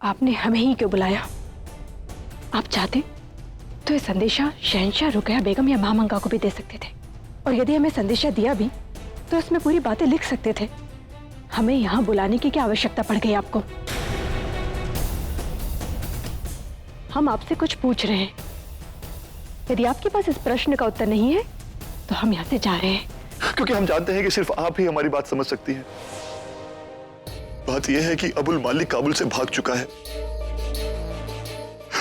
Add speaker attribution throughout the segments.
Speaker 1: आपने हमें ही क्यों बुलाया? आप चाहते तो ये संदेशा शहंशाह रुकैया बेगम या महामंगा को भी दे सकते थे, और यदि हमें संदेशा दिया भी तो उसमें पूरी बातें लिख सकते थे। हमें यहाँ बुलाने की क्या आवश्यकता पड़ गई आपको? हम आपसे कुछ पूछ रहे हैं। यदि आपके पास इस प्रश्न का उत्तर नहीं है तो हम यहाँ से जा रहे हैं।
Speaker 2: क्योंकि हम जानते हैं कि सिर्फ आप ही हमारी बात समझ सकती हैं। बात यह है कि अबुल मालिक काबुल से भाग चुका है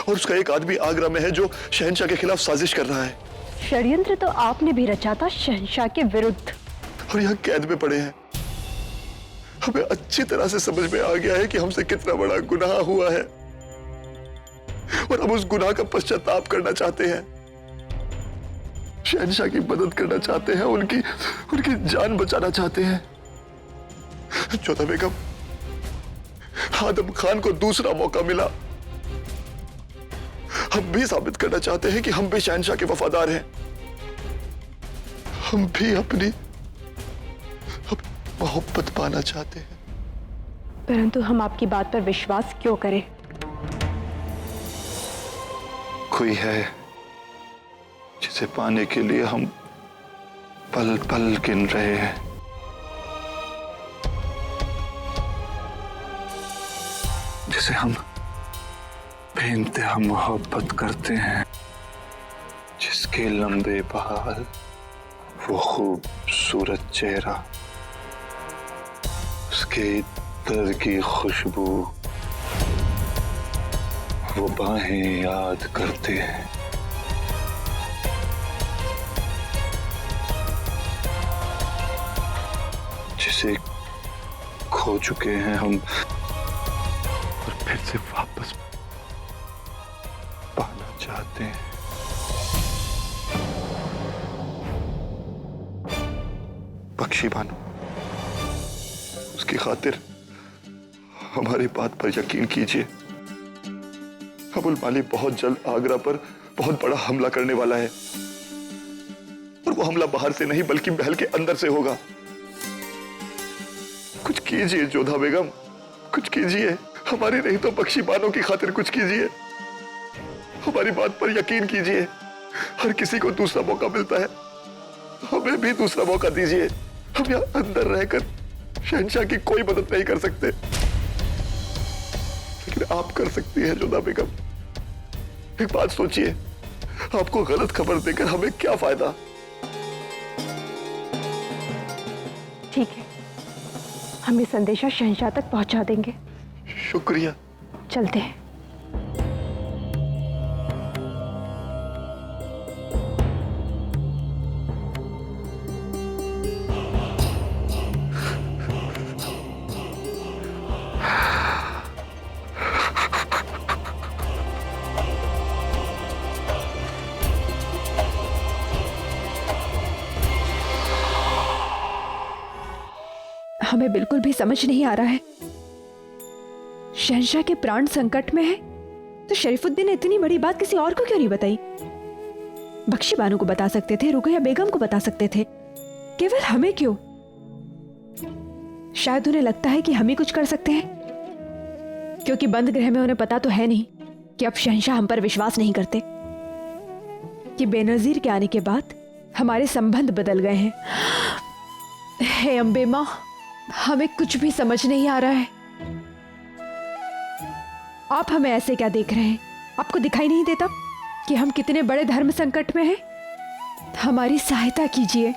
Speaker 2: और उसका एक आदमी आगरा में है जो शहंशाह के खिलाफ साजिश कर रहा है।
Speaker 1: षड्यंत्र तो आपने भी रचा था शहंशाह के विरुद्ध,
Speaker 2: और यहाँ कैद में पड़े हैं। हमें अच्छी तरह से समझ में आ गया है कि हमसे कितना बड़ा गुनाह हुआ है और हम उस गुनाह का पश्चाताप करना चाहते हैं, शहंशाह की मदद करना चाहते हैं, उनकी जान बचाना चाहते हैं। जोधा बेगम, आदम खान को दूसरा मौका मिला। हम भी साबित करना चाहते हैं कि हम भी शहंशाह के वफादार हैं। हम भी अपनी मोहब्बत पाना चाहते हैं।
Speaker 1: परंतु हम आपकी बात पर विश्वास क्यों करें?
Speaker 2: कोई है जिसे पाने के लिए हम पल पल गिन रहे हैं। जिसे हम बेइंतहा मोहब्बत करते हैं, जिसके लंबे बाल, वो खूबसूरत चेहरा, उसके इत्तर की खुशबू, वो बाहें याद करते हैं। जिसे खो चुके हैं हम और फिर से वापस पाना चाहते हैं। बख्शी बानो, उसकी खातिर हमारी बात पर यकीन कीजिए। अबुल मालिक बहुत जल्द आगरा पर बहुत बड़ा हमला करने वाला है, और वो हमला बाहर से नहीं बल्कि महल के अंदर से होगा। कुछ कीजिए जोधा बेगम, कुछ कीजिए। हमारी नहीं तो बख्शी बानो की खातिर कुछ कीजिए। हमारी बात पर यकीन कीजिए। हर किसी को दूसरा मौका मिलता है, हमें भी दूसरा मौका दीजिए। हम यहाँ अंदर रहकर शहंशाह की कोई मदद नहीं कर सकते, लेकिन आप कर सकती हैं जोधा बेगम। एक बात सोचिए, आपको गलत खबर देकर हमें क्या फायदा?
Speaker 1: ठीक है, हम ये संदेशा शहंशाह तक पहुंचा देंगे।
Speaker 2: शुक्रिया।
Speaker 1: चलते हैं। हमें बिल्कुल भी समझ नहीं आ रहा है, शहंशाह के प्राण संकट में है तो शरीफुद्दीन ने इतनी बड़ी बात किसी और को क्यों नहीं बताई? बख्शी बानो को बता सकते थे, रुकैया बेगम को बता सकते थे, केवल हमें क्यों? शायद उन्हें लगता है कि हम ही कुछ कर सकते हैं, क्योंकि बंद गृह में उन्हें पता तो है नहीं कि अब शहंशाह हम पर विश्वास नहीं करते, कि बेनजीर के आने के बाद हमारे संबंध बदल गए हैं। हे अम्बे मां, हमें कुछ भी समझ नहीं आ रहा है। आप हमें ऐसे क्या देख रहे हैं? आपको दिखाई नहीं देता कि हम कितने बड़े धर्म संकट में हैं? हमारी सहायता कीजिए,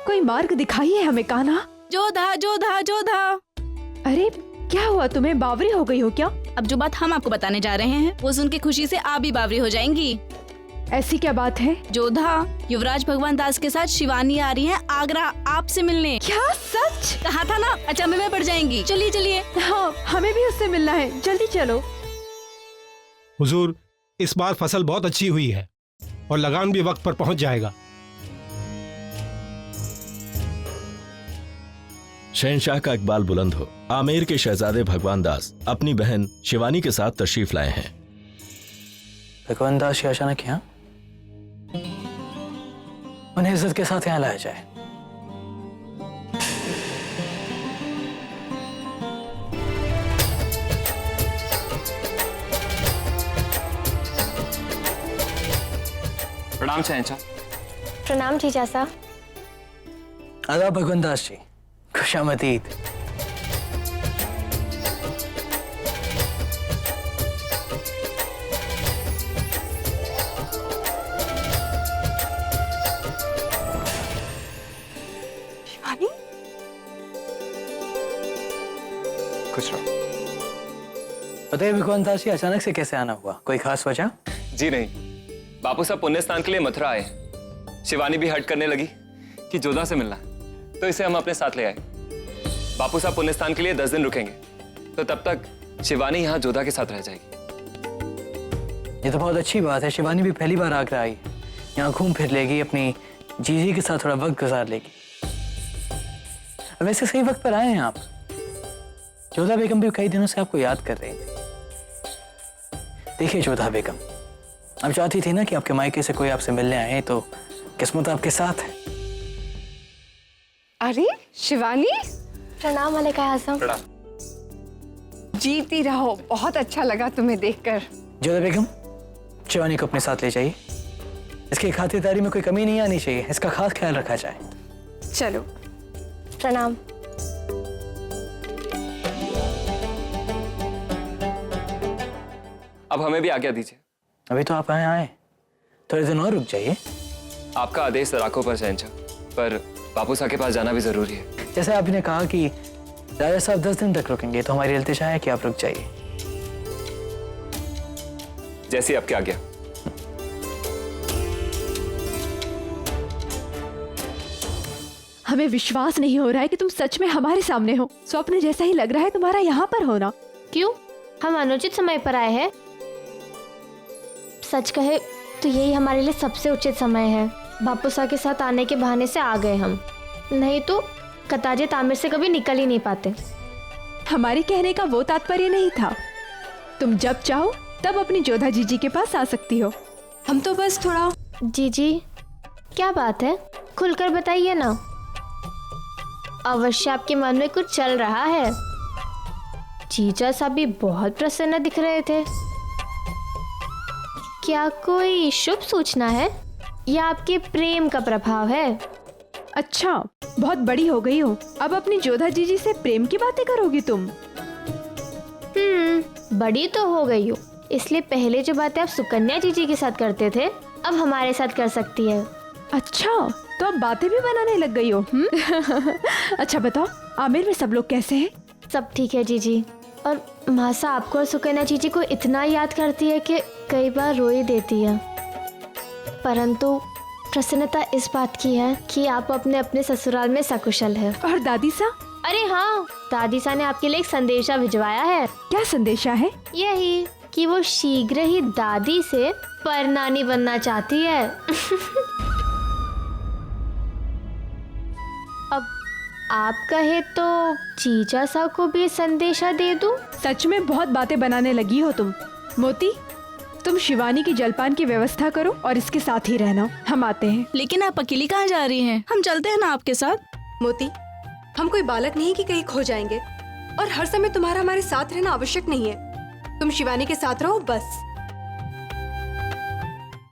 Speaker 1: कोई मार्ग दिखाइए हमें कान्हा।
Speaker 3: जोधा जोधा जोधा।
Speaker 1: अरे क्या हुआ तुम्हें? बावरी हो गई हो क्या?
Speaker 3: अब जो बात हम आपको बताने जा रहे हैं वो सुन के खुशी से आप भी बावरी हो जाएंगी।
Speaker 1: ऐसी क्या बात है?
Speaker 3: जोधा, युवराज भगवान दास के साथ शिवानी आ रही है आगरा आपसे मिलने।
Speaker 1: क्या सच?
Speaker 3: कहा था ना, अचंभे में पड़ जाएंगी। चलिए चलिए।
Speaker 1: हाँ, हमें भी उससे मिलना है, जल्दी चलो।
Speaker 4: हुजूर, इस बार फसल बहुत अच्छी हुई है और लगान भी वक्त पर पहुंच जाएगा।
Speaker 5: शहंशाह का इकबाल बुलंद हो। आमेर के शहजादे भगवान दास अपनी बहन शिवानी के साथ तशरीफ लाए हैं।
Speaker 6: भगवान दास ये अचानक यहाँ? उन्हें इज्जत के साथ यहाँ लाया जाए।
Speaker 7: प्रणाम शहंशाह।
Speaker 8: प्रणाम जीजा साहब।
Speaker 6: आदाब भगवान दास जी, खुशामदीद।
Speaker 7: खुश रहो।
Speaker 6: बताइए भगवान दास जी, अचानक से कैसे आना हुआ? कोई खास वजह?
Speaker 7: जी नहीं, बापू साहब पुण्य स्नान के लिए मथुरा आए। शिवानी भी हट करने लगी कि जोधा से मिलना है, तो इसे हम अपने साथ ले आए। बापू साहब पुण्य स्नान के लिए 10 दिन रुकेंगे, तो तब तक शिवानी यहाँ जोधा के साथ रह जाएगी।
Speaker 6: ये तो बहुत अच्छी बात है। शिवानी भी पहली बार आगरा आई, यहाँ घूम फिर लेगी, अपनी जीजी के साथ थोड़ा वक्त गुजार लेगी। वैसे सही वक्त पर आए हैं आप। जोधा बेगम भी कई दिनों से आपको याद कर रही थी। देखिए जोधा बेगम, आप चाहती थी ना कि आपके मायके से कोई आपसे मिलने आए, तो किस्मत आपके साथ है।
Speaker 9: अरे शिवानी,
Speaker 8: प्रणाम मलिका आजम।
Speaker 9: जीती रहो, बहुत अच्छा लगा तुम्हें देखकर।
Speaker 6: जोधा बेगम, शिवानी को अपने साथ ले जाइए। इसकी खातिरदारी में कोई कमी नहीं आनी चाहिए, इसका खास ख्याल रखा जाए।
Speaker 9: चलो।
Speaker 8: प्रणाम।
Speaker 7: अब हमें भी आज्ञा दीजिए।
Speaker 6: अभी तो आप आए, थोड़े दिन और रुक जाइए।
Speaker 7: आपका आदेश राखो पर शहंशाह, पर बापू साहब के पास जाना भी जरूरी है।
Speaker 6: जैसे आपने कहा कि राजा साहब 10 दिन तक रुकेंगे, तो हमारी इल्तिजा है कि आप रुक जाइए।
Speaker 7: जैसी आपकी आज्ञा।
Speaker 1: हमें विश्वास नहीं हो रहा है कि तुम सच में हमारे सामने हो। स्वप्न जैसा ही लग रहा है तुम्हारा यहाँ पर होना।
Speaker 8: क्यों? हम अनुचित समय पर आए हैं? सच कहे तो यही हमारे लिए सबसे उचित समय है। बापू साहब के साथ आने के बहाने से आ गए हम, नहीं तो कताजे तामिर से कभी निकल ही नहीं पाते।
Speaker 1: हमारे कहने का वो तात्पर्य नहीं था। तुम जब चाहो तब अपनी जोधा जीजी के पास आ सकती हो। हम तो बस थोड़ा।
Speaker 8: जीजी, क्या बात है? खुलकर बताइए ना। अवश्य आपके मन में कुछ चल रहा है। जीजा साहब भी बहुत प्रसन्न दिख रहे थे। क्या कोई शुभ सूचना है या आपके प्रेम का प्रभाव है?
Speaker 1: अच्छा, बहुत बड़ी हो गई हो, अब अपनी जोधा जीजी से प्रेम की बातें करोगी तुम?
Speaker 8: बड़ी तो हो गई हो, इसलिए पहले जो बातें आप सुकन्या जीजी के साथ करते थे, अब हमारे साथ कर सकती है।
Speaker 1: अच्छा, तो अब बातें भी बनाने लग गई हो। अच्छा बताओ, आमिर में सब लोग कैसे हैं?
Speaker 8: सब ठीक है जीजी। और मासा आपको और सुकन्या जीजी को इतना याद करती है कि कई बार रो ही देती है। परंतु प्रसन्नता इस बात की है कि आप अपने अपने ससुराल में सकुशल है।
Speaker 1: और दादी सा?
Speaker 8: अरे हाँ, दादी सा ने आपके लिए एक संदेशा भिजवाया है।
Speaker 1: क्या संदेशा है?
Speaker 8: यही कि वो शीघ्र ही दादी से परनानी बनना चाहती है। अब आप कहे तो जीजा साहब को भी संदेशा दे दूं?
Speaker 1: सच में बहुत बातें बनाने लगी हो तुम। मोती, तुम शिवानी की जलपान की व्यवस्था करो और इसके साथ ही रहना, हम आते हैं।
Speaker 3: लेकिन आप अकेली कहाँ जा रही हैं? हम चलते हैं ना आपके साथ।
Speaker 10: मोती, हम कोई बालक नहीं कि कहीं खो जाएंगे, और हर समय तुम्हारा हमारे साथ रहना आवश्यक नहीं है। तुम शिवानी के साथ रहो बस।